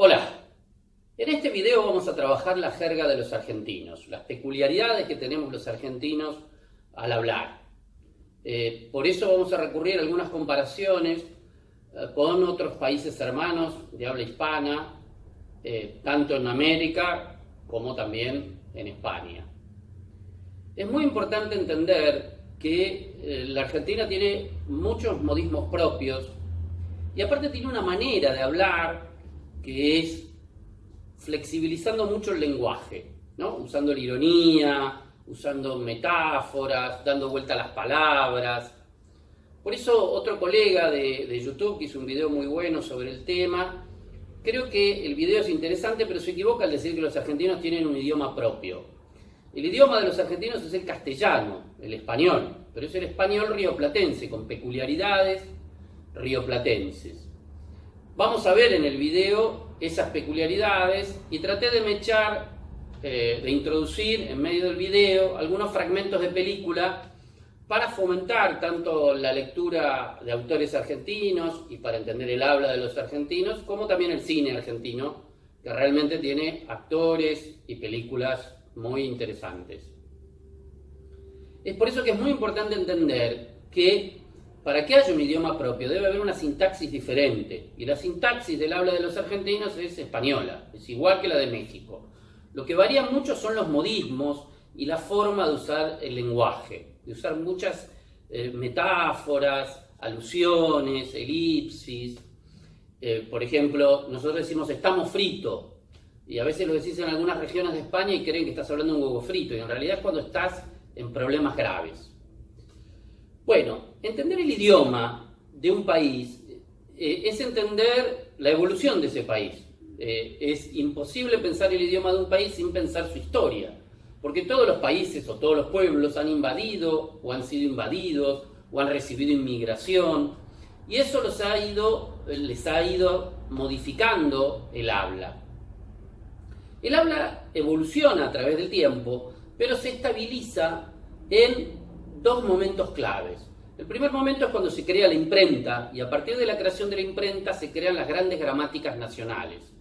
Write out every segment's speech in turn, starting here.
Hola, en este video vamos a trabajar la jerga de los argentinos, las peculiaridades que tenemos los argentinos al hablar. Por eso vamos a recurrir a algunas comparaciones con otros países hermanos de habla hispana, tanto en América como también en España. Es muy importante entender que la Argentina tiene muchos modismos propios y aparte tiene una manera de hablar que es flexibilizando mucho el lenguaje, ¿no? Usando la ironía, usando metáforas, dando vuelta a las palabras. Por eso otro colega de YouTube que hizo un video muy bueno sobre el tema, creo que el video es interesante, pero se equivoca al decir que los argentinos tienen un idioma propio. El idioma de los argentinos es el castellano, el español, pero es el español rioplatense, con peculiaridades rioplatenses. Vamos a ver en el video esas peculiaridades y traté de mechar, de introducir en medio del video algunos fragmentos de película para fomentar tanto la lectura de autores argentinos y para entender el habla de los argentinos, como también el cine argentino, que realmente tiene actores y películas muy interesantes. Es por eso que es muy importante entender que para que haya un idioma propio debe haber una sintaxis diferente, y la sintaxis del habla de los argentinos es española, es igual que la de México. Lo que varía mucho son los modismos y la forma de usar el lenguaje, de usar muchas metáforas, alusiones, elipsis. Por ejemplo, nosotros decimos estamos fritos, y a veces lo decís en algunas regiones de España y creen que estás hablando de un huevo frito, y en realidad es cuando estás en problemas graves. Bueno, entender el idioma de un país es entender la evolución de ese país. Es imposible pensar el idioma de un país sin pensar su historia, porque todos los países o todos los pueblos han invadido o han sido invadidos o han recibido inmigración, y eso les ha ido modificando el habla. El habla evoluciona a través del tiempo, pero se estabiliza en dos momentos claves. El primer momento es cuando se crea la imprenta, y a partir de la creación de la imprenta se crean las grandes gramáticas nacionales.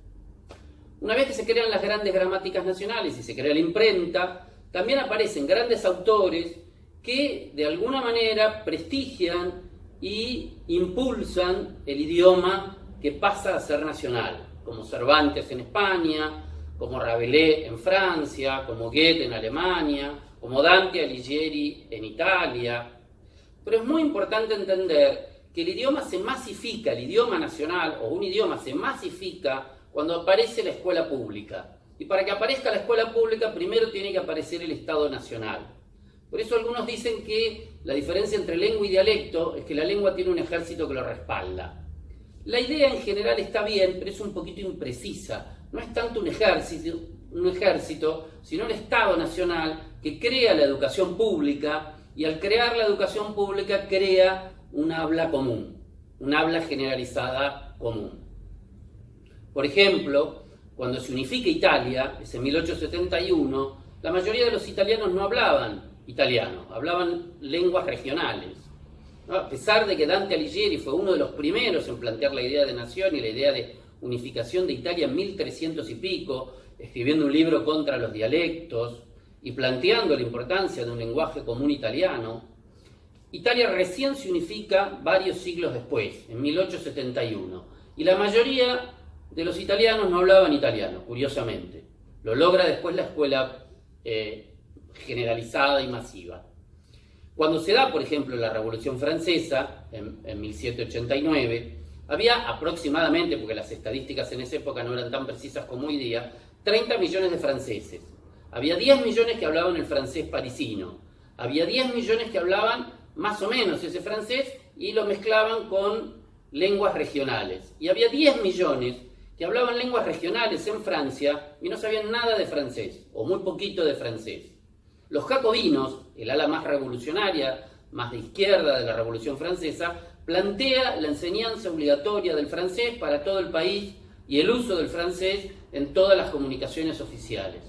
Una vez que se crean las grandes gramáticas nacionales y se crea la imprenta, también aparecen grandes autores que de alguna manera prestigian y impulsan el idioma que pasa a ser nacional, como Cervantes en España, como Rabelais en Francia, como Goethe en Alemania, como Dante Alighieri en Italia. Pero es muy importante entender que el idioma se masifica, el idioma nacional o un idioma se masifica cuando aparece la escuela pública. Y para que aparezca la escuela pública primero tiene que aparecer el Estado nacional. Por eso algunos dicen que la diferencia entre lengua y dialecto es que la lengua tiene un ejército que lo respalda. La idea en general está bien, pero es un poquito imprecisa. No es tanto un ejército, sino el Estado nacional que crea la educación pública, y al crear la educación pública crea un habla común, un habla generalizada común. Por ejemplo, cuando se unifica Italia, es en 1871, la mayoría de los italianos no hablaban italiano, hablaban lenguas regionales. A pesar de que Dante Alighieri fue uno de los primeros en plantear la idea de nación y la idea de unificación de Italia en 1300 y pico, escribiendo un libro contra los dialectos y planteando la importancia de un lenguaje común italiano, Italia recién se unifica varios siglos después, en 1871, y la mayoría de los italianos no hablaban italiano, curiosamente. Lo logra después la escuela generalizada y masiva. Cuando se da, por ejemplo, la Revolución Francesa, en 1789, había aproximadamente, porque las estadísticas en esa época no eran tan precisas como hoy día, 30 millones de franceses. Había 10 millones que hablaban el francés parisino. Había 10 millones que hablaban más o menos ese francés y lo mezclaban con lenguas regionales. Y había 10 millones que hablaban lenguas regionales en Francia y no sabían nada de francés, o muy poquito de francés. Los jacobinos, el ala más revolucionaria, más de izquierda de la Revolución Francesa, plantea la enseñanza obligatoria del francés para todo el país y el uso del francés en todas las comunicaciones oficiales.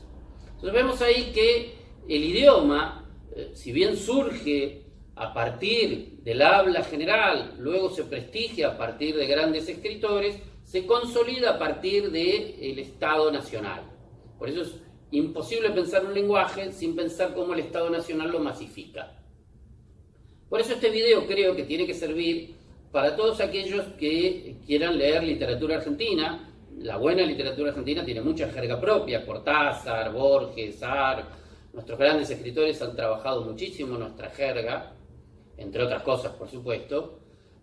Entonces vemos ahí que el idioma, si bien surge a partir del habla general, luego se prestigia a partir de grandes escritores, se consolida a partir del Estado Nacional. Por eso es imposible pensar un lenguaje sin pensar cómo el Estado Nacional lo masifica. Por eso este video creo que tiene que servir para todos aquellos que quieran leer literatura argentina. La buena literatura argentina tiene mucha jerga propia, Cortázar, Borges, Sar. Nuestros grandes escritores han trabajado muchísimo nuestra jerga, entre otras cosas, por supuesto.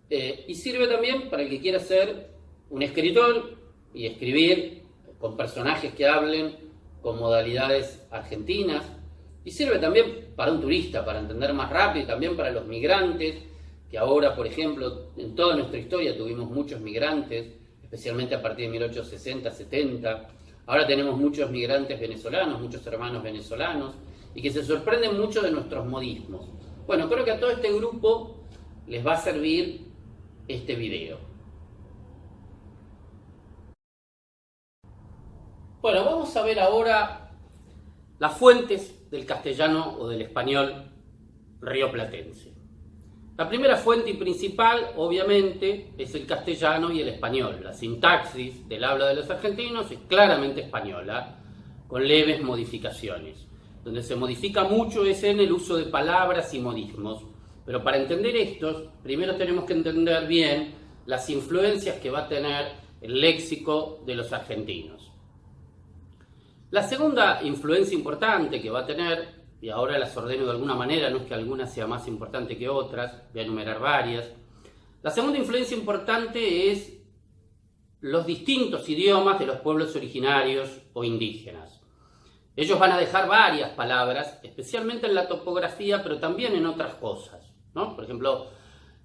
Y sirve también para el que quiera ser un escritor y escribir con personajes que hablen con modalidades argentinas. Y sirve también para un turista, para entender más rápido, y también para los migrantes, que ahora, por ejemplo, en toda nuestra historia tuvimos muchos migrantes, especialmente a partir de 1860, 70. Ahora tenemos muchos migrantes venezolanos, muchos hermanos venezolanos, y que se sorprenden mucho de nuestros modismos. Bueno, creo que a todo este grupo les va a servir este video. Bueno, vamos a ver ahora las fuentes del castellano o del español rioplatense. La primera fuente y principal, obviamente, es el castellano y el español. La sintaxis del habla de los argentinos es claramente española, con leves modificaciones. Donde se modifica mucho es en el uso de palabras y modismos. Pero para entender estos, primero tenemos que entender bien las influencias que va a tener el léxico de los argentinos. La segunda influencia importante que va a tener, y ahora las ordeno de alguna manera, no es que alguna sea más importante que otras, voy a enumerar varias. La segunda influencia importante es los distintos idiomas de los pueblos originarios o indígenas. Ellos van a dejar varias palabras, especialmente en la topografía, pero también en otras cosas, ¿no? Por ejemplo,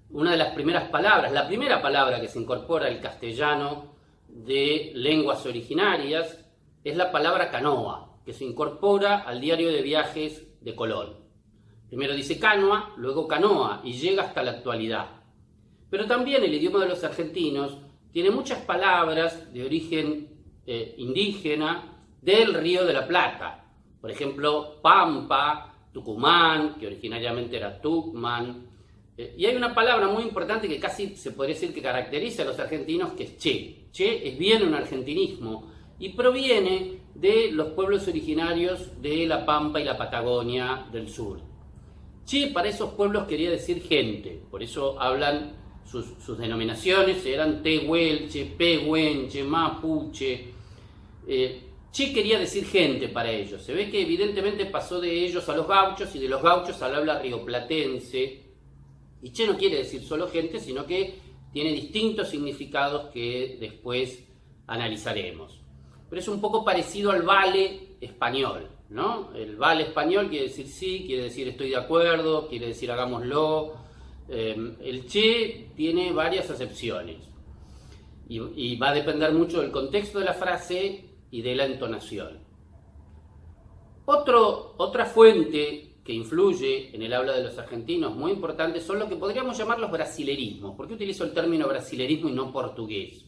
una de las primeras palabras, la primera palabra que se incorpora al castellano de lenguas originarias, es la palabra canoa, que se incorpora al diario de viajes de Colón. Primero dice canoa, luego canoa, y llega hasta la actualidad. Pero también el idioma de los argentinos tiene muchas palabras de origen indígena del Río de la Plata. Por ejemplo, Pampa, Tucumán, que originariamente era Tucumán. Y hay una palabra muy importante que casi se podría decir que caracteriza a los argentinos, que es che. Che es bien un argentinismo, y proviene de los pueblos originarios de la Pampa y la Patagonia del sur. Che para esos pueblos quería decir gente, por eso hablan sus denominaciones, eran tehuelche, pehuenche, mapuche. Che quería decir gente para ellos. Se ve que evidentemente pasó de ellos a los gauchos y de los gauchos al habla rioplatense. Y che no quiere decir solo gente, sino que tiene distintos significados que después analizaremos. Pero es un poco parecido al vale español, ¿no? El vale español quiere decir sí, quiere decir estoy de acuerdo, quiere decir hagámoslo. El che tiene varias acepciones y va a depender mucho del contexto de la frase y de la entonación. Otra fuente que influye en el habla de los argentinos muy importante son lo que podríamos llamar los brasilerismos. ¿Por qué utilizo el término brasilerismo y no portugués?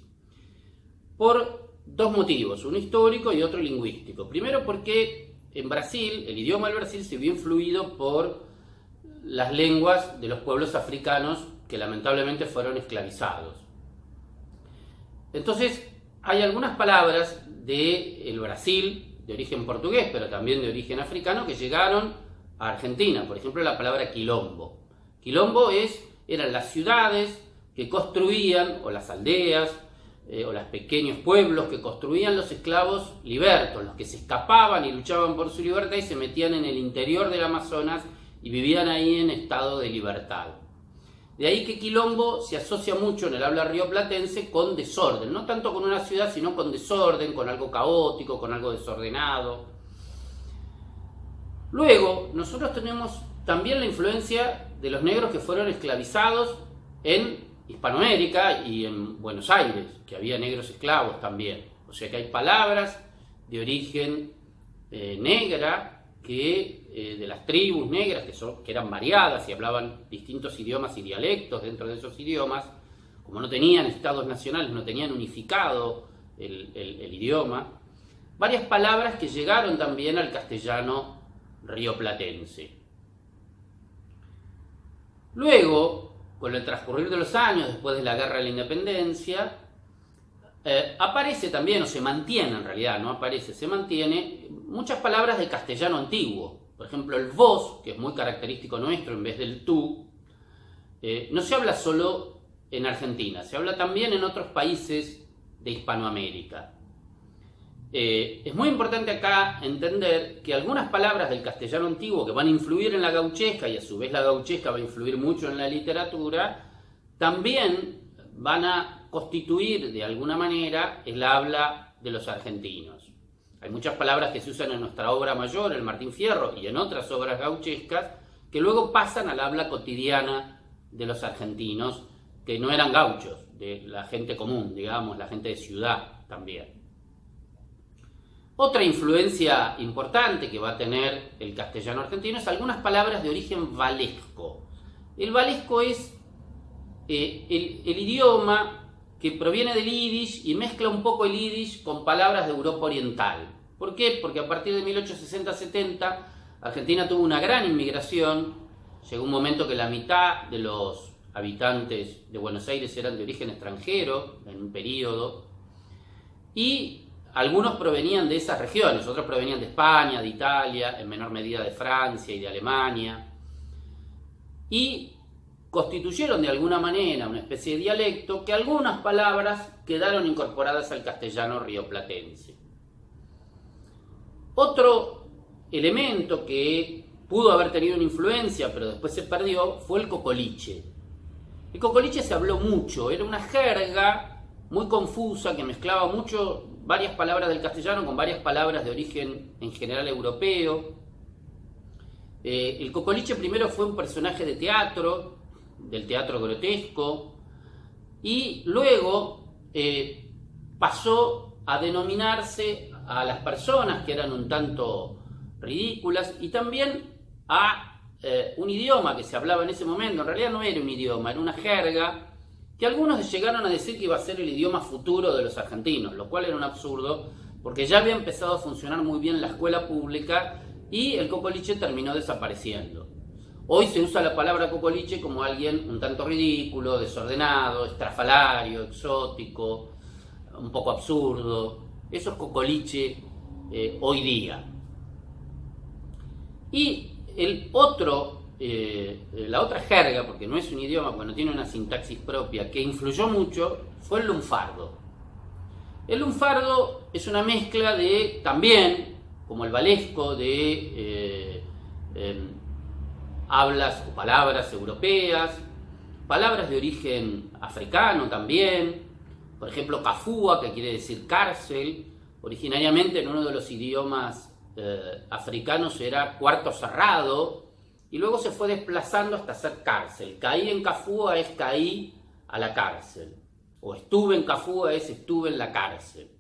Por dos motivos, uno histórico y otro lingüístico. Primero porque en Brasil, el idioma del Brasil se vio influido por las lenguas de los pueblos africanos que lamentablemente fueron esclavizados. Entonces, hay algunas palabras del Brasil, de origen portugués, pero también de origen africano, que llegaron a Argentina. Por ejemplo, la palabra quilombo. Quilombo eran las ciudades que construían, o las aldeas, o los pequeños pueblos que construían los esclavos libertos, los que se escapaban y luchaban por su libertad y se metían en el interior del Amazonas y vivían ahí en estado de libertad. De ahí que quilombo se asocia mucho en el habla rioplatense con desorden, no tanto con una ciudad, sino con desorden, con algo caótico, con algo desordenado. Luego, nosotros tenemos también la influencia de los negros que fueron esclavizados en Hispanoamérica y en Buenos Aires, que había negros esclavos también. O sea que hay palabras de origen negra de las tribus negras que eran variadas y hablaban distintos idiomas y dialectos dentro de esos idiomas. Como no tenían estados nacionales, no tenían unificado el idioma, varias palabras que llegaron también al castellano rioplatense. Luego, con el transcurrir de los años, después de la Guerra de la Independencia, aparece también, o se mantiene en realidad, no aparece, se mantiene muchas palabras del castellano antiguo. Por ejemplo, el vos, que es muy característico nuestro en vez del tú, no se habla solo en Argentina, se habla también en otros países de Hispanoamérica. Es muy importante acá entender que algunas palabras del castellano antiguo que van a influir en la gauchesca, y a su vez la gauchesca va a influir mucho en la literatura, también van a constituir de alguna manera el habla de los argentinos. Hay muchas palabras que se usan en nuestra obra mayor, el Martín Fierro, y en otras obras gauchescas, que luego pasan al habla cotidiana de los argentinos, que no eran gauchos, de la gente común, digamos, la gente de ciudad también. Otra influencia importante que va a tener el castellano argentino es algunas palabras de origen valesco. El valesco es el idioma que proviene del yiddish y mezcla un poco el yiddish con palabras de Europa Oriental. ¿Por qué? Porque a partir de 1860-70 Argentina tuvo una gran inmigración. Llegó un momento que la mitad de los habitantes de Buenos Aires eran de origen extranjero en un periodo, y algunos provenían de esas regiones, otros provenían de España, de Italia, en menor medida de Francia y de Alemania, y constituyeron de alguna manera una especie de dialecto que algunas palabras quedaron incorporadas al castellano rioplatense. Otro elemento que pudo haber tenido una influencia pero después se perdió fue el cocoliche. El cocoliche se habló mucho, era una jerga muy confusa que mezclaba mucho varias palabras del castellano con varias palabras de origen en general europeo. El cocoliche primero fue un personaje de teatro, del teatro grotesco, y luego pasó a denominarse a las personas que eran un tanto ridículas, y también a un idioma que se hablaba en ese momento. En realidad no era un idioma, era una jerga que algunos llegaron a decir que iba a ser el idioma futuro de los argentinos, lo cual era un absurdo, porque ya había empezado a funcionar muy bien la escuela pública y el cocoliche terminó desapareciendo. Hoy se usa la palabra cocoliche como alguien un tanto ridículo, desordenado, estrafalario, exótico, un poco absurdo. Eso es cocoliche hoy día. Y la otra jerga, porque no es un idioma, porque no tiene una sintaxis propia, que influyó mucho, fue el lunfardo. El lunfardo es una mezcla de, también, como el valesco, de hablas o palabras europeas, palabras de origen africano también. Por ejemplo, cafúa, que quiere decir cárcel. Originariamente en uno de los idiomas africanos era cuarto cerrado, y luego se fue desplazando hasta ser cárcel. Caí en Cafúa es caí a la cárcel, o estuve en Cafúa es estuve en la cárcel.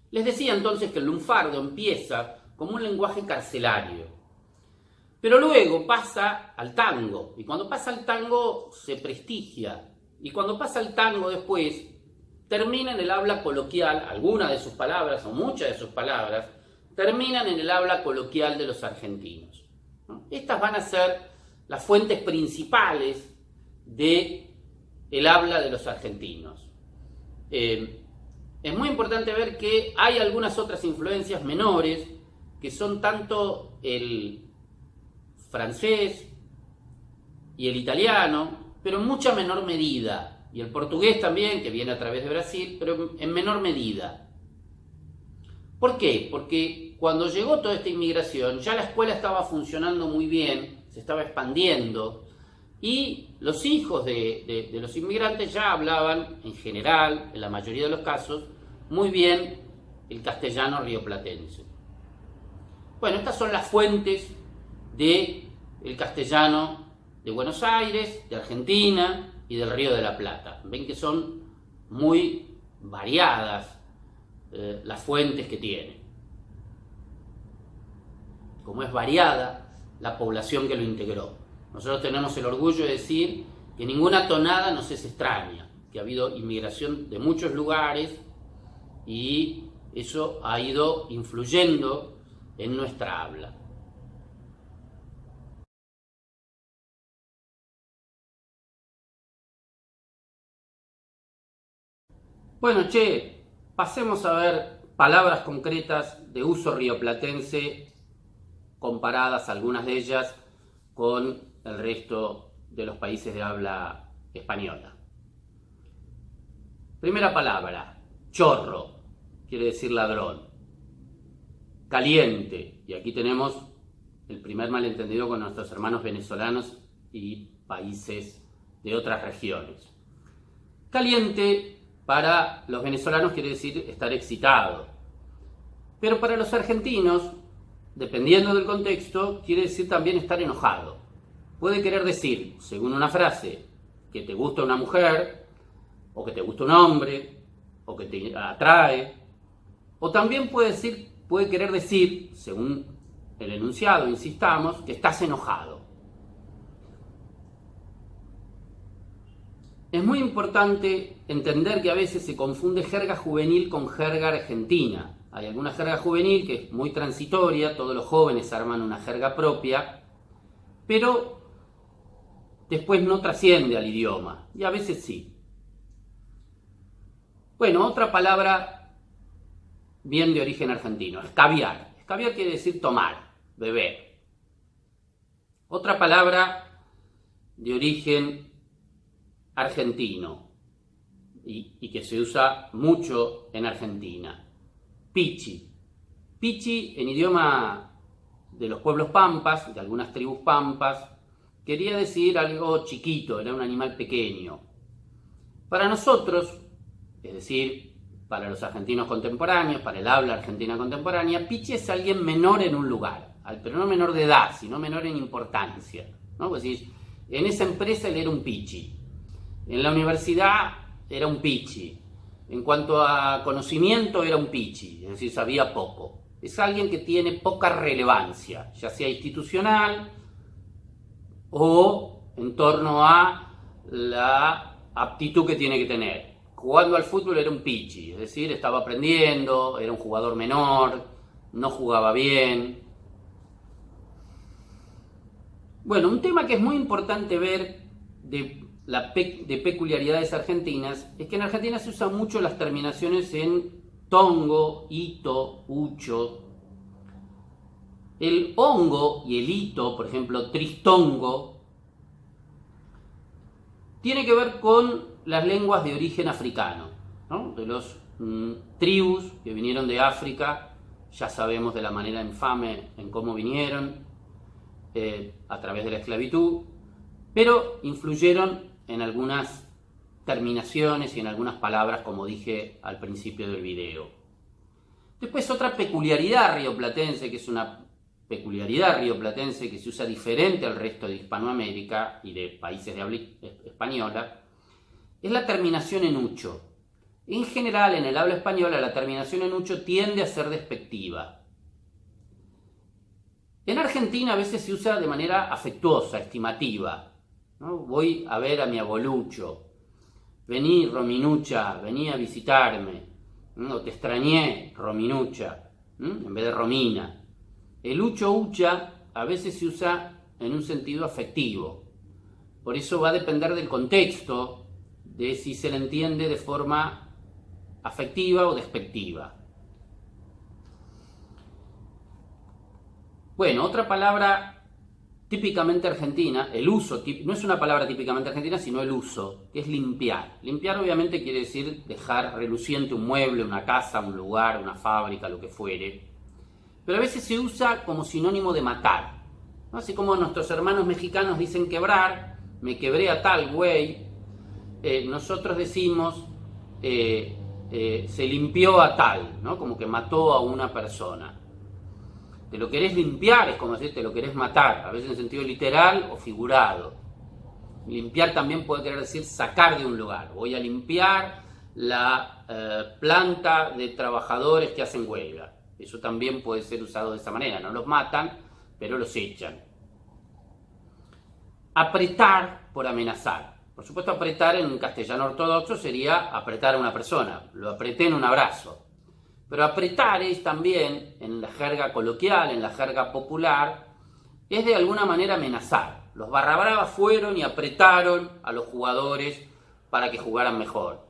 Les decía entonces que el lunfardo empieza como un lenguaje carcelario, pero luego pasa al tango, y cuando pasa al tango se prestigia, y cuando pasa al tango después termina en el habla coloquial. Algunas de sus palabras, o muchas de sus palabras, terminan en el habla coloquial de los argentinos. Estas van a ser las fuentes principales del habla de los argentinos. Es muy importante ver que hay algunas otras influencias menores, que son tanto el francés y el italiano, pero en mucha menor medida, y el portugués también, que viene a través de Brasil, pero en menor medida. ¿Por qué? Porque cuando llegó toda esta inmigración, ya la escuela estaba funcionando muy bien, se estaba expandiendo, y los hijos de los inmigrantes ya hablaban, en general, en la mayoría de los casos, muy bien el castellano rioplatense. Bueno, estas son las fuentes del castellano de Buenos Aires, de Argentina y del Río de la Plata. Ven que son muy variadas las fuentes que tiene. Como es variada la población que lo integró. Nosotros tenemos el orgullo de decir que ninguna tonada nos es extraña, que ha habido inmigración de muchos lugares y eso ha ido influyendo en nuestra habla. Bueno, pasemos a ver palabras concretas de uso rioplatense, comparadas algunas de ellas con el resto de los países de habla española. Primera palabra, chorro, quiere decir ladrón. Caliente, y aquí tenemos el primer malentendido con nuestros hermanos venezolanos y países de otras regiones. Caliente para los venezolanos quiere decir estar excitado, pero para los argentinos, dependiendo del contexto, quiere decir también estar enojado. Puede querer decir, según una frase, que te gusta una mujer, o que te gusta un hombre, o que te atrae, o también puede querer decir, según el enunciado, insistamos, que estás enojado. Es muy importante entender que a veces se confunde jerga juvenil con jerga argentina. Hay alguna jerga juvenil que es muy transitoria, todos los jóvenes arman una jerga propia, pero después no trasciende al idioma, y a veces sí. Bueno, otra palabra bien de origen argentino, escabiar. Escabiar quiere decir tomar, beber. Otra palabra de origen argentino y que se usa mucho en Argentina, pichi. Pichi, en idioma de los pueblos pampas, de algunas tribus pampas, quería decir algo chiquito, era un animal pequeño. Para nosotros, es decir, para los argentinos contemporáneos, para el habla argentina contemporánea, pichi es alguien menor en un lugar, pero no menor de edad, sino menor en importancia, ¿no? Pues decís, en esa empresa él era un pichi, en la universidad era un pichi, en cuanto a conocimiento era un pichi, es decir, sabía poco. Es alguien que tiene poca relevancia, ya sea institucional o en torno a la aptitud que tiene que tener. Jugando al fútbol era un pichi, es decir, estaba aprendiendo, era un jugador menor, no jugaba bien. Bueno, un tema que es muy importante ver de peculiaridades argentinas es que en Argentina se usan mucho las terminaciones en tongo, ito, ucho. El hongo y el ito, por ejemplo, tristongo, tiene que ver con las lenguas de origen africano, ¿no? De los tribus que vinieron de África, ya sabemos de la manera infame en cómo vinieron, a través de la esclavitud, pero influyeron en algunas terminaciones y en algunas palabras, como dije al principio del video. Después otra peculiaridad rioplatense, que es una peculiaridad rioplatense que se usa diferente al resto de Hispanoamérica y de países de habla española, es la terminación en ucho. En general, en el habla española, la terminación en ucho tiende a ser despectiva. En Argentina a veces se usa de manera afectuosa, estimativa, ¿no? Voy a ver a mi abuelucho, vení Rominucha, vení a visitarme, ¿no? Te extrañé Rominucha, en vez de Romina. El ucho ucha a veces se usa en un sentido afectivo, por eso va a depender del contexto, de si se le entiende de forma afectiva o despectiva. Bueno, otra palabra típicamente argentina, el uso, no es una palabra típicamente argentina, sino el uso, que es limpiar. Limpiar obviamente quiere decir dejar reluciente un mueble, una casa, un lugar, una fábrica, lo que fuere. Pero a veces se usa como sinónimo de matar, ¿no? Así como nuestros hermanos mexicanos dicen quebrar, me quebré a tal güey, nosotros decimos se limpió a tal, ¿no? Como que mató a una persona. Te lo querés limpiar, es como decir te lo querés matar, a veces en sentido literal o figurado. Limpiar también puede querer decir sacar de un lugar. Voy a limpiar la planta de trabajadores que hacen huelga. Eso también puede ser usado de esa manera. No los matan, pero los echan. Apretar por amenazar. Por supuesto, apretar en castellano ortodoxo sería apretar a una persona. Lo apreté en un abrazo. Pero apretar es también, en la jerga coloquial, en la jerga popular, es de alguna manera amenazar. Los barra bravas fueron y apretaron a los jugadores para que jugaran mejor.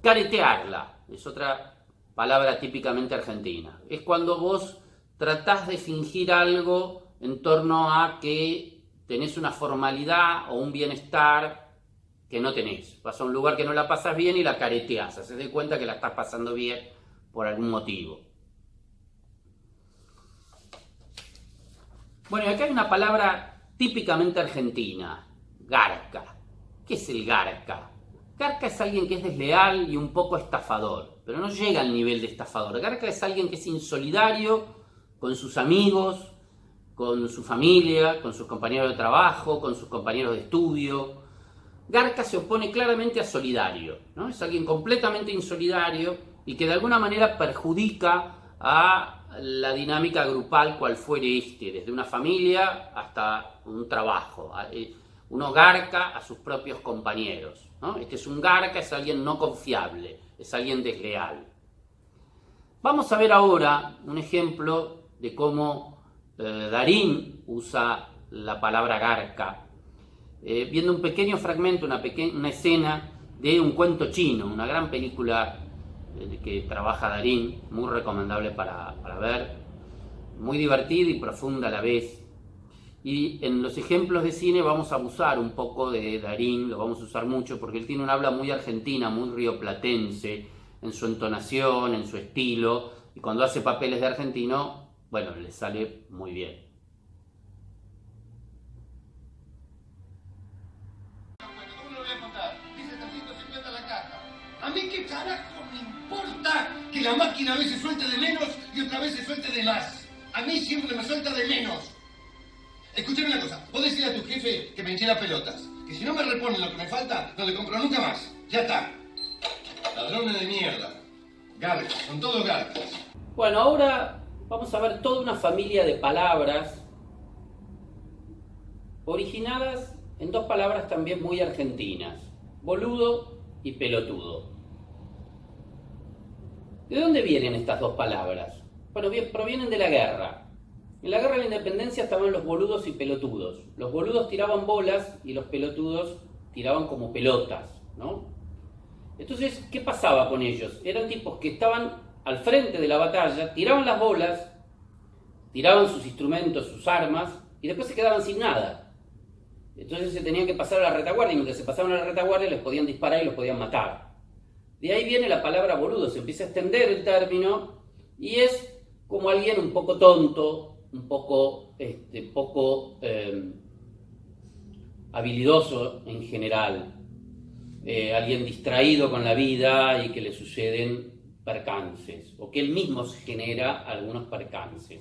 Caretearla es otra palabra típicamente argentina. Es cuando vos tratás de fingir algo en torno a que tenés una formalidad o un bienestar que no tenés. Vas a un lugar que no la pasas bien y la careteás. Haces de cuenta que la estás pasando bien por algún motivo. Bueno, y acá hay una palabra típicamente argentina, garca. ¿Qué es el garca? Garca es alguien que es desleal y un poco estafador, pero no llega al nivel de estafador. Garca es alguien que es insolidario con sus amigos, con su familia, con sus compañeros de trabajo, con sus compañeros de estudio. Garca se opone claramente a solidario, ¿no? Es alguien completamente insolidario y que de alguna manera perjudica a la dinámica grupal cual fuere desde una familia hasta un trabajo. Uno garca a sus propios compañeros, ¿no? Este es un garca, es alguien no confiable, es alguien desleal. Vamos a ver ahora un ejemplo de cómo Darín usa la palabra garca, viendo un pequeño fragmento, una escena de Un cuento chino, una gran película que trabaja Darín, muy recomendable para ver, muy divertida y profunda a la vez. Y en los ejemplos de cine vamos a abusar un poco de Darín, lo vamos a usar mucho porque él tiene un habla muy argentina, muy rioplatense, en su entonación, en su estilo, y cuando hace papeles de argentino, bueno, le sale muy bien. ¿A mí qué carajo me importa que la máquina a veces suelte de menos y otra vez se suelte de más? A mí siempre me suelta de menos. Escuchame una cosa, vos decís a tu jefe que me hinché las pelotas, que si no me reponen lo que me falta, no le compro nunca más. Ya está. Ladrones de mierda. Garcas, son todos garcas. Bueno, ahora vamos a ver toda una familia de palabras originadas en dos palabras también muy argentinas, boludo y pelotudo. ¿De dónde vienen estas dos palabras? Bueno, provienen de la guerra. En la guerra de la independencia estaban los boludos y pelotudos. Los boludos tiraban bolas y los pelotudos tiraban como pelotas, ¿no? Entonces, ¿qué pasaba con ellos? Eran tipos que estaban al frente de la batalla, tiraban las bolas, tiraban sus instrumentos, sus armas, y después se quedaban sin nada. Entonces se tenían que pasar a la retaguardia, y mientras se pasaban a la retaguardia les podían disparar y los podían matar. De ahí viene la palabra boludo, se empieza a extender el término, y es como alguien un poco tonto, un poco habilidoso en general, alguien distraído con la vida y que le suceden percances, o que él mismo se genera algunos percances.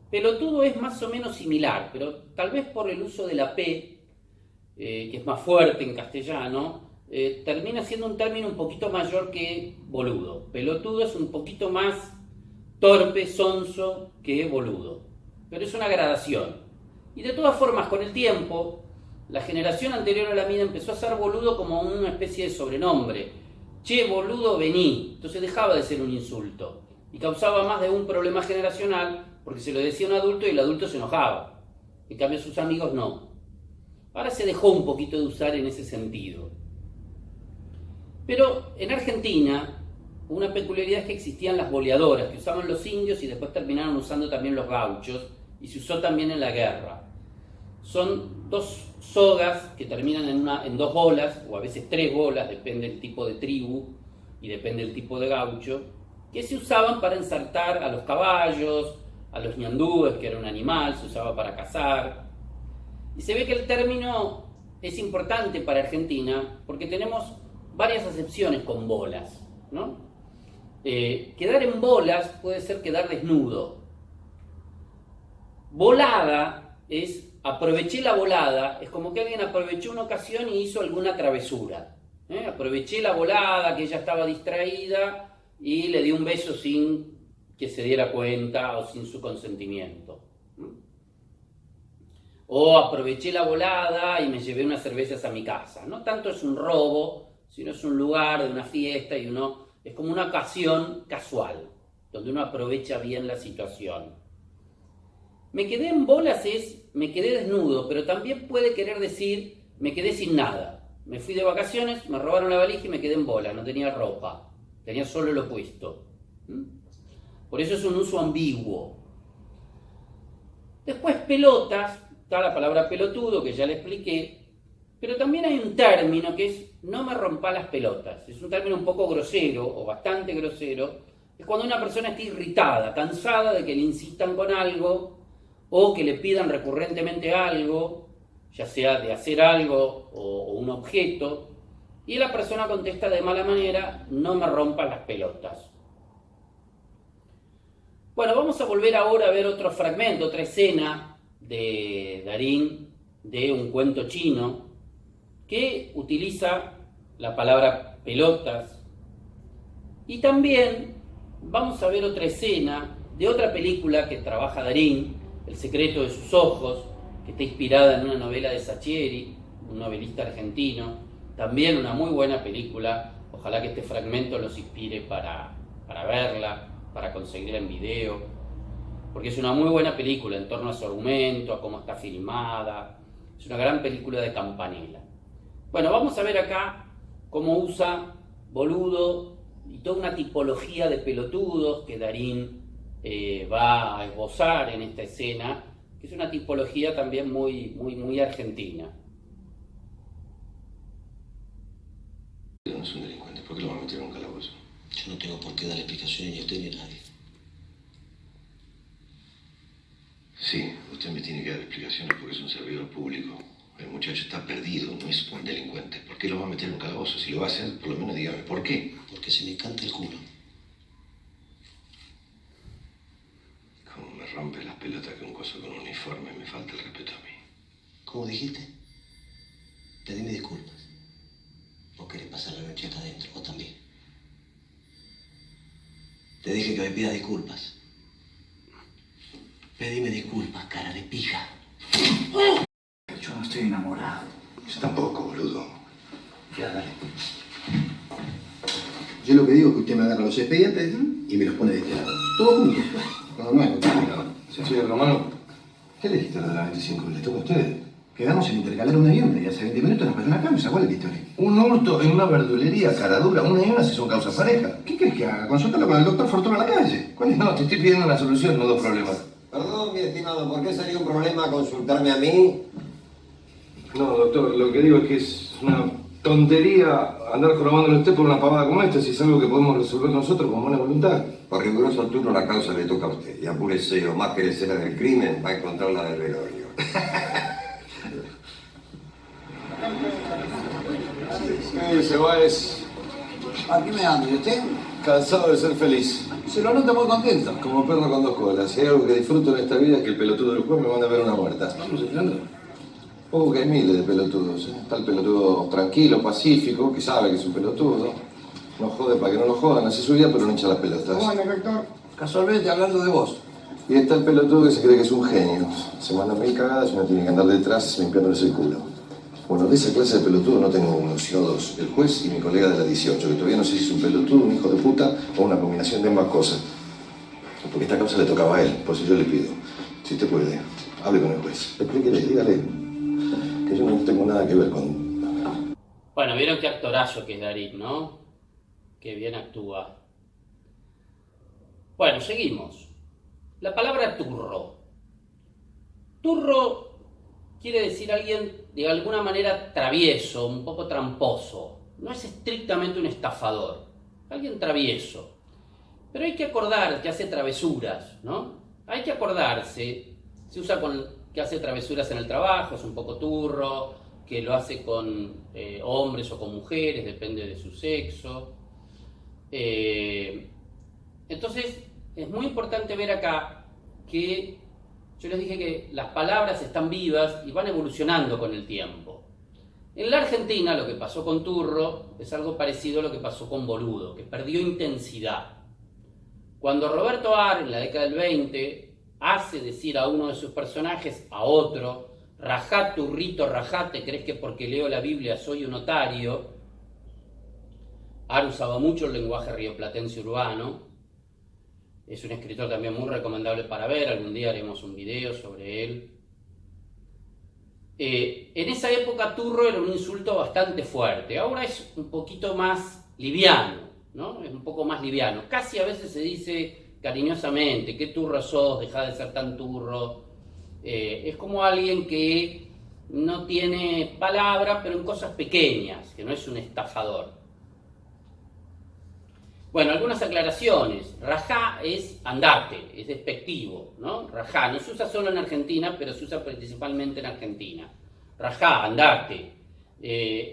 Pelotudo es más o menos similar, pero tal vez por el uso de la P, que es más fuerte en castellano, termina siendo un término un poquito mayor que boludo. Pelotudo es un poquito más torpe, sonso que boludo, pero es una gradación. Y de todas formas, con el tiempo, la generación anterior a la mía empezó a ser boludo como una especie de sobrenombre. Che, boludo, vení. Entonces dejaba de ser un insulto y causaba más de un problema generacional porque se lo decía a un adulto y el adulto se enojaba. En cambio sus amigos no. Ahora se dejó un poquito de usar en ese sentido. Pero en Argentina, una peculiaridad es que existían las boleadoras, que usaban los indios y después terminaron usando también los gauchos, y se usó también en la guerra. Son dos sogas que terminan en dos bolas, o a veces tres bolas, depende del tipo de tribu y depende del tipo de gaucho, que se usaban para ensartar a los caballos, a los ñandúes, que era un animal, se usaba para cazar. Y se ve que el término es importante para Argentina porque tenemos varias acepciones con bolas, ¿no? Quedar en bolas puede ser quedar desnudo. Volada es aproveché la volada, es como que alguien aprovechó una ocasión y hizo alguna travesura. Aproveché la volada, que ella estaba distraída y le di un beso sin que se diera cuenta o sin su consentimiento. O aproveché la volada y me llevé unas cervezas a mi casa. No tanto es un robo, sino es un lugar de una fiesta y es como una ocasión casual, donde uno aprovecha bien la situación. Me quedé en bolas es, me quedé desnudo, pero también puede querer decir, me quedé sin nada. me fui de vacaciones, me robaron la valija y me quedé en bola, no tenía ropa, tenía solo lo puesto. Por eso es un uso ambiguo. Después pelotas, está la palabra pelotudo que ya le expliqué, pero también hay un término que es no me rompa las pelotas. Es un término un poco grosero o bastante grosero. Es cuando una persona está irritada, cansada de que le insistan con algo o que le pidan recurrentemente algo, ya sea de hacer algo o un objeto, y la persona contesta de mala manera, no me rompan las pelotas. Bueno, vamos a volver ahora a ver otro fragmento, otra escena de Darín, de un cuento chino, que utiliza la palabra pelotas. Y también vamos a ver otra escena de otra película que trabaja Darín, El secreto de sus ojos, que está inspirada en una novela de Saccheri, un novelista argentino. También una muy buena película. Ojalá que este fragmento los inspire para verla, para conseguirla en video, porque es una muy buena película en torno a su argumento, a cómo está filmada. Es una gran película de Campanella. Bueno, vamos a ver acá cómo usa boludo y toda una tipología de pelotudos que Darín va a esbozar en esta escena, que es una tipología también muy argentina. No es un delincuente, ¿por qué lo van a meter en un calabozo? Yo no tengo por qué dar explicaciones ni a usted ni a nadie. Sí, usted me tiene que dar explicaciones porque es un servidor público. El muchacho está perdido, no es un delincuente. ¿Por qué lo va a meter en un calabozo? Si lo va a hacer, por lo menos dígame, ¿por qué? Porque se me canta el culo. Como me rompe las pelotas que un coso con un uniforme, me falta el respeto a mí. ¿Cómo dijiste? Pedime disculpas. ¿Vos querés pasar la noche acá adentro? ¿Vos también? Te dije que me pidas disculpas. Pedime disculpas, cara de pija. Yo no estoy enamorado. Yo tampoco, boludo. Ya, dale. Yo lo que digo es que usted me agarra los expedientes y me los pone de este lado. Todo junto. No es complicado. Señor Romano, ¿qué le dijiste a la 25? ¿Le toca a ustedes? Quedamos en intercalar una y una y hace 20 minutos nos pasó una causa. ¿Cuál es la historia? Un hurto en una verdulería, cara dura, una y una si son causas parejas. ¿Qué crees que haga? Consultarlo con el doctor Fortuna a la calle. ¿Cuál es? No, te estoy pidiendo una solución, no dos problemas. Perdón, mi estimado, ¿por qué sería un problema consultarme a mí? No, doctor, lo que digo es que es una tontería andar jorobándole a usted por una pavada como esta, si es algo que podemos resolver nosotros con buena voluntad. Por riguroso turno la causa le toca a usted. Y apúrese, o más que la escena del crimen, va a encontrar la del velorio. ¿Qué dice, Báez? Aquí me ando, ¿y usted? Cansado de ser feliz. Se lo nota muy contento. Como perro con dos colas. Si hay algo que disfruto en esta vida es que el pelotudo del juez me manda a ver una muerta. Vamos esperando. Que hay miles de pelotudos. Está el pelotudo tranquilo, pacífico, que sabe que es un pelotudo. No jode para que no lo jodan, hace su vida, pero no hincha las pelotas. Bueno, rector. Casualmente hablando de vos. Y está el pelotudo que se cree que es un genio. Se manda mil cagadas y uno tiene que andar detrás limpiándoles el culo. Bueno, de esa clase de pelotudo no tengo uno, sino dos. El juez y mi colega de la 18, que todavía no sé si es un pelotudo, un hijo de puta o una combinación de ambas cosas. Porque esta causa le tocaba a él, por si yo le pido. Si usted puede, hable con el juez. Explíquele, dígale que yo no tengo nada que ver con... Bueno, vieron qué actorazo que es Darín, ¿no? Qué bien actúa. Bueno, seguimos. La palabra turro. Turro quiere decir alguien de alguna manera travieso, un poco tramposo. No es estrictamente un estafador, alguien travieso. Pero hay que acordar que hace travesuras, ¿no? Hay que acordarse, se usa con que hace travesuras en el trabajo, es un poco turro, que lo hace con hombres o con mujeres, depende de su sexo. Entonces, es muy importante ver acá que yo les dije que las palabras están vivas y van evolucionando con el tiempo. En la Argentina lo que pasó con turro es algo parecido a lo que pasó con boludo, que perdió intensidad. Cuando Roberto Ar, en la década del 20, hace decir a uno de sus personajes, a otro, rajá turrito, rajate, ¿crees que porque leo la Biblia soy un otario? Ar usaba mucho el lenguaje rioplatense urbano. Es un escritor también muy recomendable para ver, algún día haremos un video sobre él. En esa época turro era un insulto bastante fuerte, ahora es un poquito más liviano, ¿no? Es un poco más liviano. Casi a veces se dice cariñosamente, qué turro sos, dejá de ser tan turro. Es como alguien que no tiene palabra, pero en cosas pequeñas, que no es un estafador. Bueno, algunas aclaraciones. Rajá es andate, es despectivo, ¿no? Rajá no se usa solo en Argentina, pero se usa principalmente en Argentina. Rajá, andate.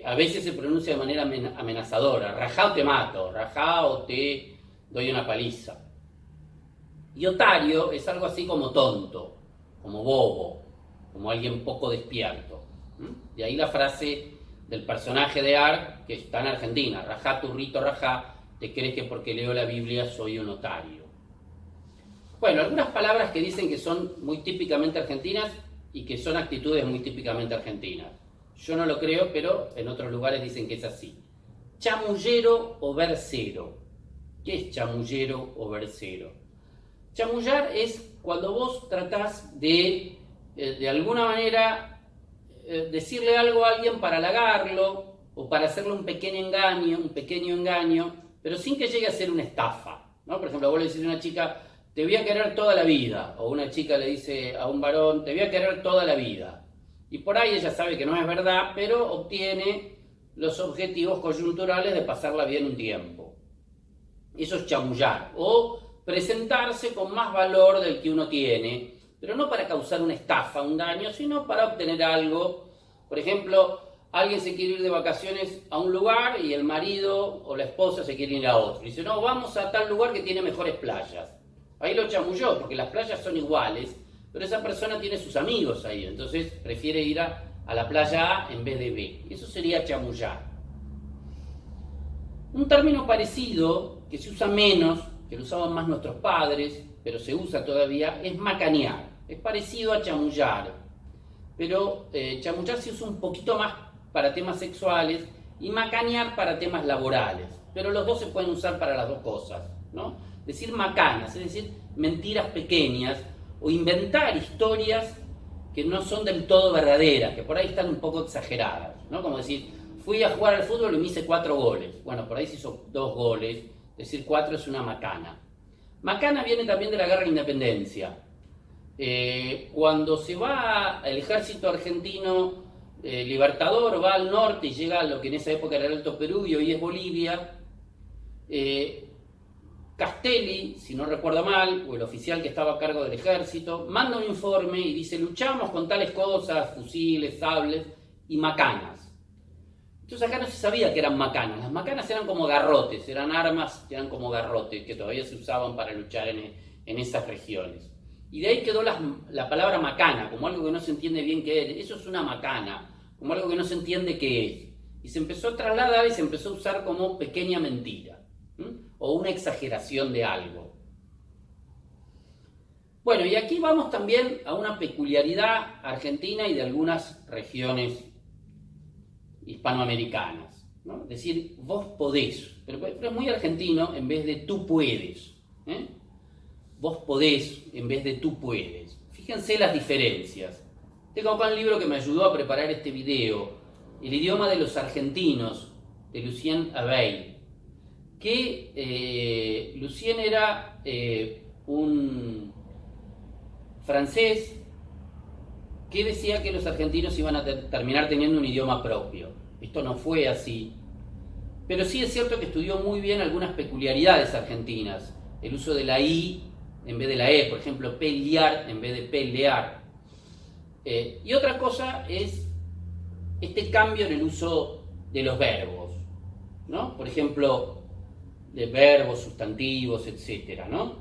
A veces se pronuncia de manera amenazadora. Rajá o te mato, rajá o te doy una paliza. Y otario es algo así como tonto, como bobo, como alguien poco despierto. De ahí la frase del personaje de Ark que está en Argentina. Rajá, turrito, rajá. ¿Te crees que porque leo la Biblia soy un otario? Bueno, algunas palabras que dicen que son muy típicamente argentinas y que son actitudes muy típicamente argentinas. Yo no lo creo, pero en otros lugares dicen que es así. Chamullero o versero. ¿Qué es chamullero o versero? Chamullar es cuando vos tratás de alguna manera, decirle algo a alguien para halagarlo o para hacerle un pequeño engaño, pero sin que llegue a ser una estafa, ¿no? Por ejemplo, vos le decís a una chica, te voy a querer toda la vida, o una chica le dice a un varón, te voy a querer toda la vida. Y por ahí ella sabe que no es verdad, pero obtiene los objetivos coyunturales de pasarla bien un tiempo. Eso es chamullar, o presentarse con más valor del que uno tiene, pero no para causar una estafa, un daño, sino para obtener algo. Por ejemplo, alguien se quiere ir de vacaciones a un lugar y el marido o la esposa se quiere ir a otro. Y dice, no, vamos a tal lugar que tiene mejores playas. Ahí lo chamulló, porque las playas son iguales, pero esa persona tiene sus amigos ahí, entonces prefiere ir a la playa A en vez de B. Eso sería chamullar. Un término parecido, que se usa menos, que lo usaban más nuestros padres, pero se usa todavía, es macanear. Es parecido a chamullar, pero chamullar se usa un poquito más para temas sexuales y macanear para temas laborales, pero los dos se pueden usar para las dos cosas, ¿no? Decir macanas, es decir, mentiras pequeñas o inventar historias que no son del todo verdaderas, que por ahí están un poco exageradas, ¿no? Como decir, fui a jugar al fútbol y me hice 4 goles. Bueno, por ahí se hizo 2 goles, decir 4 es una macana. Macana viene también de la guerra de independencia. Cuando se va el ejército argentino libertador, va al norte y llega a lo que en esa época era el Alto Perú y hoy es Bolivia, Castelli, si no recuerdo mal, o el oficial que estaba a cargo del ejército, manda un informe y dice, luchamos con tales cosas, fusiles, sables y macanas. Entonces acá no se sabía que eran macanas. Las macanas eran como garrotes, eran armas que eran como garrotes, que todavía se usaban para luchar en esas regiones. Y de ahí quedó la palabra macana, como algo que no se entiende bien qué es. Eso es una macana, como algo que no se entiende qué es. Y se empezó a trasladar y se empezó a usar como pequeña mentira, o una exageración de algo. Bueno, y aquí vamos también a una peculiaridad argentina y de algunas regiones hispanoamericanas, ¿no? Es decir, vos podés, pero es muy argentino en vez de tú puedes, Vos podés en vez de tú puedes. Fíjense las diferencias. Tengo acá un libro que me ayudó a preparar este video, El idioma de los argentinos, de Lucien Abeille, que Lucien era un francés que decía que los argentinos iban a terminar teniendo un idioma propio. Esto no fue así, pero sí es cierto que estudió muy bien algunas peculiaridades argentinas, el uso de la I en vez de la E, por ejemplo, pelear en vez de pelear. Y otra cosa es este cambio en el uso de los verbos, ¿no? Por ejemplo, de verbos, sustantivos, etcétera, ¿no?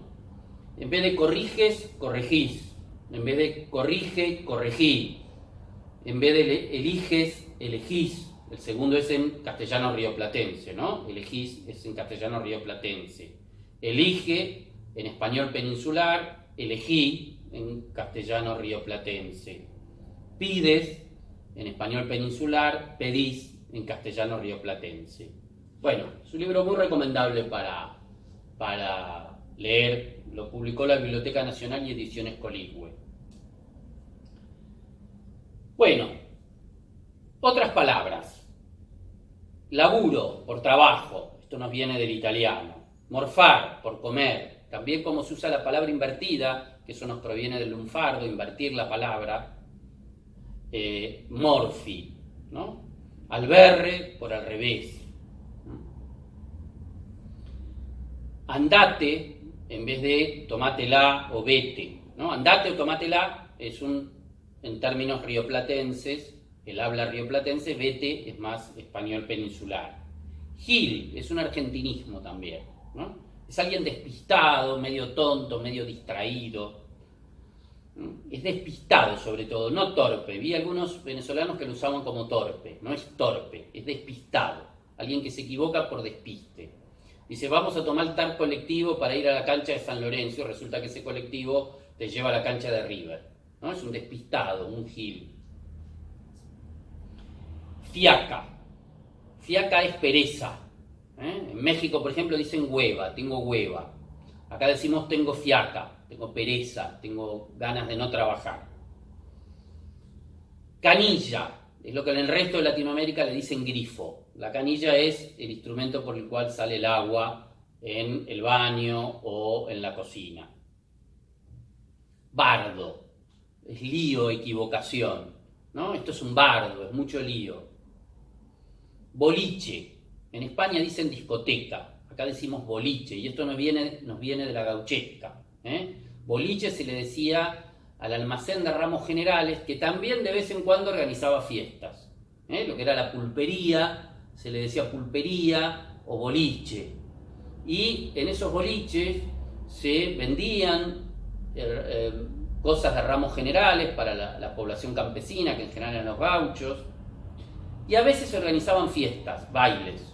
En vez de corriges, corregís. En vez de corrige, corregí. En vez de eliges, elegís. El segundo es en castellano rioplatense, ¿no? Elegís es en castellano rioplatense. Elige en español peninsular, elegí en castellano rioplatense. Pides en español peninsular, pedís en castellano rioplatense. Bueno, es un libro muy recomendable para leer. Lo publicó la Biblioteca Nacional y Ediciones Coligüe. Bueno, Otras palabras. Laburo, por trabajo. Esto nos viene del italiano. Morfar, por comer. También como se usa la palabra invertida, que eso nos proviene del lunfardo, invertir la palabra. Morfi, ¿no? Alberre, por al revés. Andate, en vez de tomátela o vete, ¿no? Andate o tomátela es en términos rioplatenses, el habla rioplatense, vete es más español peninsular. Gil es un argentinismo también, ¿no? Es alguien despistado, medio tonto, medio distraído. ¿No? Es despistado sobre todo, no torpe. Vi algunos venezolanos que lo usaban como torpe. No es torpe, es despistado. Alguien que se equivoca por despiste. Dice, vamos a tomar tal colectivo para ir a la cancha de San Lorenzo. Resulta que ese colectivo te lleva a la cancha de River, ¿no? Es un despistado, un gil. Fiaca. Fiaca es pereza. En México, por ejemplo, dicen hueva, tengo hueva. Acá decimos tengo fiaca, tengo pereza, tengo ganas de no trabajar. Canilla. Es lo que en el resto de Latinoamérica le dicen grifo. La canilla es el instrumento por el cual sale el agua en el baño o en la cocina. Bardo. Es lío, equivocación, ¿no? Esto es un bardo, es mucho lío. Boliche. En España dicen discoteca. Acá decimos boliche. Y esto nos viene de la gauchesca. Boliche se le decía al almacén de ramos generales, que también de vez en cuando organizaba fiestas. Lo que era la pulpería, se le decía pulpería o boliche. Y en esos boliches se vendían cosas de ramos generales para la población campesina, que en general eran los gauchos, y a veces se organizaban fiestas, bailes.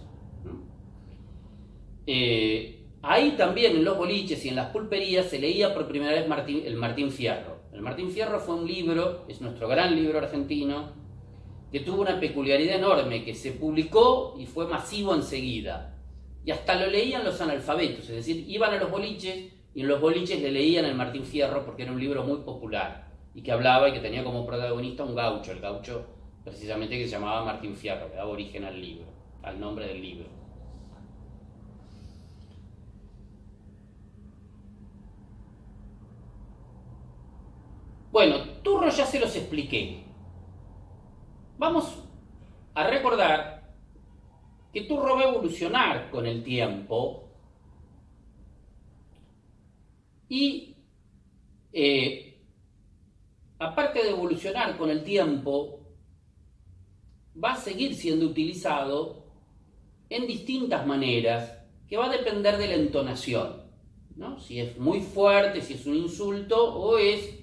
Ahí también en los boliches y en las pulperías se leía por primera vez el Martín Fierro. El Martín Fierro fue un libro, es nuestro gran libro argentino, que tuvo una peculiaridad enorme, que se publicó y fue masivo enseguida. Y hasta lo leían los analfabetos, es decir, iban a los boliches y en los boliches le leían el Martín Fierro porque era un libro muy popular y que hablaba y que tenía como protagonista un gaucho, el gaucho precisamente que se llamaba Martín Fierro, que daba origen al libro, al nombre del libro. Bueno, turro ya se los expliqué. Vamos a recordar que turro va a evolucionar con el tiempo y aparte de evolucionar con el tiempo, va a seguir siendo utilizado en distintas maneras que va a depender de la entonación, ¿no? Si es muy fuerte, si es un insulto o es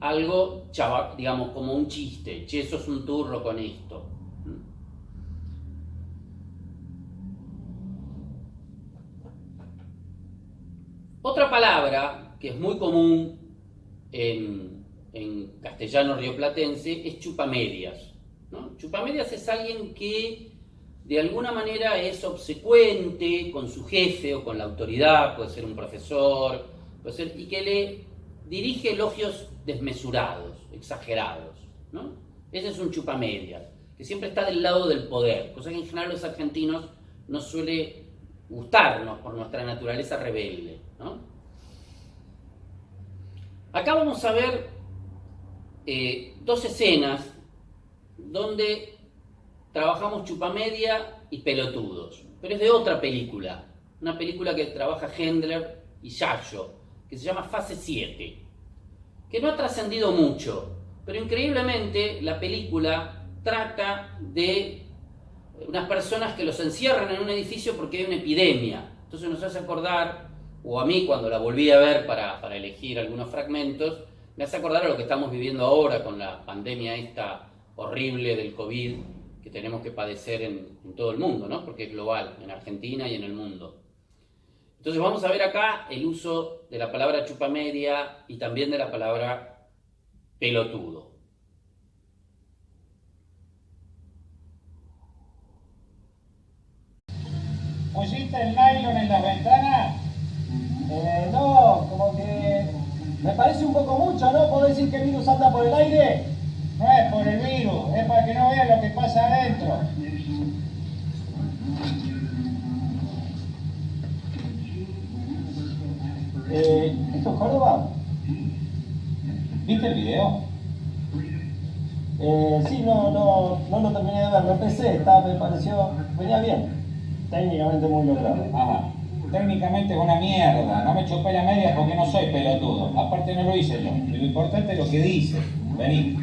algo, digamos, como un chiste. Che, sos un turro con esto. Otra palabra que es muy común en castellano rioplatense es chupamedias, ¿no? Chupamedias es alguien que de alguna manera es obsecuente con su jefe o con la autoridad, puede ser un profesor, puede ser, y que le dirige elogios desmesurados, exagerados, ¿no? Ese es un chupamedias, que siempre está del lado del poder, cosa que en general los argentinos nos suele gustarnos por nuestra naturaleza rebelde, ¿no? Acá vamos a ver dos escenas donde trabajamos chupamedia y pelotudos, pero es de otra película, una película que trabaja Hendler y Yayo, que se llama Fase 7, que no ha trascendido mucho, pero increíblemente la película trata de unas personas que los encierran en un edificio porque hay una epidemia. Entonces nos hace acordar, o a mí cuando la volví a ver para elegir algunos fragmentos, me hace acordar a lo que estamos viviendo ahora con la pandemia esta horrible del COVID que tenemos que padecer en todo el mundo, ¿no? Porque es global, en Argentina y en el mundo. Entonces vamos a ver acá el uso de la palabra chupamedia y también de la palabra pelotudo. ¿Pusiste el nylon en las ventanas? No, como que me parece un poco mucho, ¿no? ¿Puedo decir que el virus anda por el aire? No es por el virus, es para que no vean lo que pasa adentro. ¿Esto es Córdoba? ¿Viste el video? Sí, no lo terminé de ver, lo empecé, me pareció, venía bien, técnicamente muy logrado. Ajá. Técnicamente es una mierda, no me chupé la media porque no soy pelotudo. Aparte no lo hice yo, lo importante es lo que dice. Vení.